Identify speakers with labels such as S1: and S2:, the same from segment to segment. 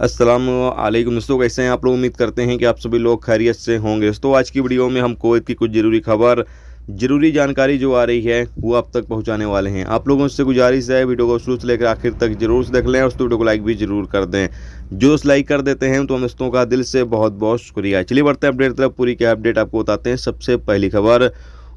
S1: अस्सलामुअलैकुम दोस्तों, कैसे हैं आप लोग। उम्मीद करते हैं कि आप सभी लोग खैरियत से होंगे। दोस्तों आज की वीडियो में हम कुवैत की कुछ ज़रूरी खबर, ज़रूरी जानकारी जो आ रही है वो आप तक पहुंचाने वाले हैं। आप लोगों से गुजारिश है वीडियो को शुरू से लेकर आखिर तक जरूर से देख लें और उस वीडियो को लाइक भी जरूर कर दें। जो लाइक कर देते हैं तो हम दोस्तों का दिल से बहुत बहुत शुक्रिया। चलिए बढ़ते हैं अपडेट तरफ। पूरी क्या अपडेट आपको बताते हैं। सबसे पहली खबर,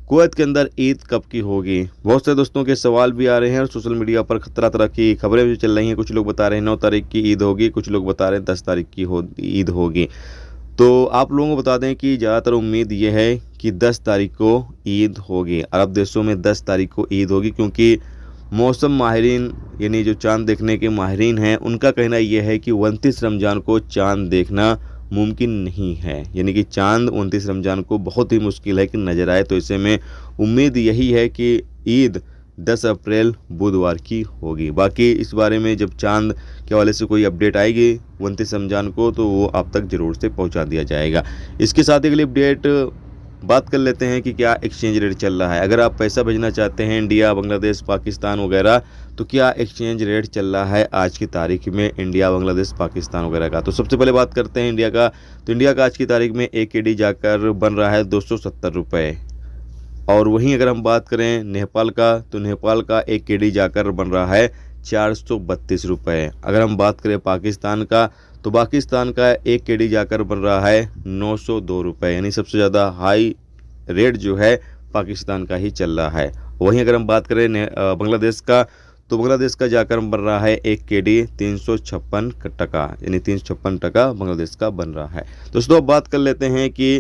S1: कुवैत के अंदर ईद कब की होगी। बहुत से दोस्तों के सवाल भी आ रहे हैं और सोशल मीडिया पर तरह तरह की खबरें भी चल रही हैं। कुछ लोग बता रहे हैं 9 तारीख की ईद होगी, कुछ लोग बता रहे हैं 10 तारीख की ईद होगी। तो आप लोगों को बता दें कि ज़्यादातर उम्मीद ये है कि 10 तारीख को ईद होगी। अरब देशों में 10 तारीख को ईद होगी, क्योंकि मौसम माहिरीन यानी जो चांद देखने के माहिरीन हैं उनका कहना यह है कि 29 रमज़ान को चांद देखना मुमकिन नहीं है। यानी कि चांद 29 रमज़ान को बहुत ही मुश्किल है कि नज़र आए। तो ऐसे में उम्मीद यही है कि ईद 10 अप्रैल बुधवार की होगी। बाकी इस बारे में जब चांद के हवाले से कोई अपडेट आएगी 29 रमज़ान को तो वो आप तक ज़रूर से पहुंचा दिया जाएगा। इसके साथ अगली अपडेट बात कर लेते हैं कि क्या एक्सचेंज रेट चल रहा है। अगर आप पैसा भेजना चाहते हैं इंडिया, बांग्लादेश, पाकिस्तान वगैरह, तो क्या एक्सचेंज रेट चल रहा है आज की तारीख में इंडिया, बांग्लादेश, पाकिस्तान वगैरह का। तो सबसे पहले बात करते हैं इंडिया का। तो इंडिया का आज की तारीख में एक KD जाकर बन रहा है 270 रुपये। और वहीं अगर हम बात करें नेपाल का, तो नेपाल का एक KD जाकर बन रहा है 432 रुपये। अगर हम बात करें पाकिस्तान का, तो पाकिस्तान का एक KD जाकर बन रहा है 902 रुपये। यानी सबसे ज़्यादा हाई रेट जो है पाकिस्तान का ही चल रहा है। वहीं अगर हम बात करें बांग्लादेश का, तो बांग्लादेश का जाकर बन रहा है एक KD 356 टका। यानी 356 टका बांग्लादेश का बन रहा है। दोस्तों अब बात कर लेते हैं कि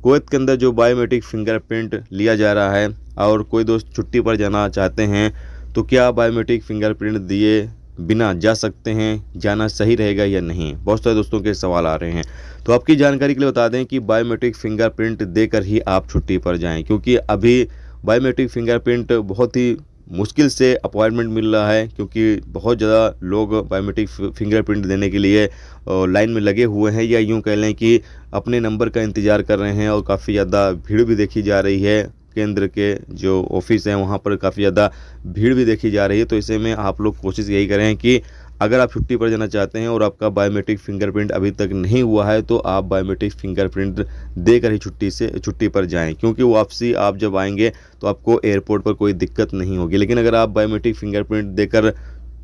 S1: कुवैत के अंदर जो बायोमेट्रिक फिंगरप्रिंट लिया जा रहा है और कोई दोस्त छुट्टी पर जाना चाहते हैं तो क्या बायोमेट्रिक फिंगरप्रिंट दिए बिना जा सकते हैं, जाना सही रहेगा या नहीं। बहुत सारे दोस्तों के सवाल आ रहे हैं। तो आपकी जानकारी के लिए बता दें कि बायोमेट्रिक फिंगरप्रिंट देकर ही आप छुट्टी पर जाएं, क्योंकि अभी बायोमेट्रिक फिंगरप्रिंट बहुत ही मुश्किल से अपॉइंटमेंट मिल रहा है, क्योंकि बहुत ज़्यादा लोग बायोमेट्रिक फिंगरप्रिंट देने के लिए लाइन में लगे हुए हैं, या यूँ कह लें कि अपने नंबर का इंतज़ार कर रहे हैं। और काफ़ी ज़्यादा भीड़ भी देखी जा रही है। केंद्र के जो ऑफिस हैं वहाँ पर काफ़ी ज़्यादा भीड़ भी देखी जा रही है। तो ऐसे में आप लोग कोशिश यही करें कि अगर आप छुट्टी पर जाना चाहते हैं और आपका बायोमेट्रिक फिंगरप्रिंट अभी तक नहीं हुआ है तो आप बायोमेट्रिक फिंगरप्रिंट देकर ही छुट्टी पर जाएं, क्योंकि वापसी आप जब आएंगे तो आपको एयरपोर्ट पर कोई दिक्कत नहीं होगी। लेकिन अगर आप बायोमेट्रिक फिंगरप्रिंट देकर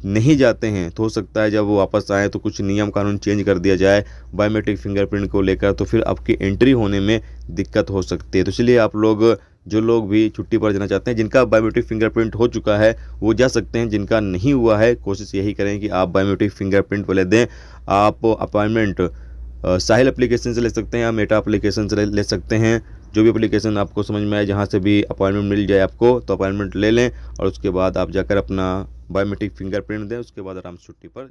S1: नहीं जाते हैं तो हो सकता है जब वो वापस आए तो कुछ नियम कानून चेंज कर दिया जाए बायोमेट्रिक फिंगरप्रिंट को लेकर, तो फिर आपकी एंट्री होने में दिक्कत हो सकती है। तो इसलिए आप लोग, जो लोग भी छुट्टी पर जाना चाहते हैं, जिनका बायोमेट्रिक फिंगरप्रिंट हो चुका है वो जा सकते हैं, जिनका नहीं हुआ है कोशिश यही करें कि आप बायोमेट्रिक फिंगरप्रिंट पहले दें। आप अपॉइंटमेंट साहिल एप्लीकेशन से ले सकते हैं या मेटा एप्लीकेशन से ले सकते हैं। जो भी एप्लीकेशन आपको समझ में आए, जहाँ से भी अपॉइंटमेंट मिल जाए आपको, तो अपॉइंटमेंट ले लें और उसके बाद आप जाकर अपना बायोमेट्रिक फिंगरप्रिंट दें। उसके बाद आराम से छुट्टी पर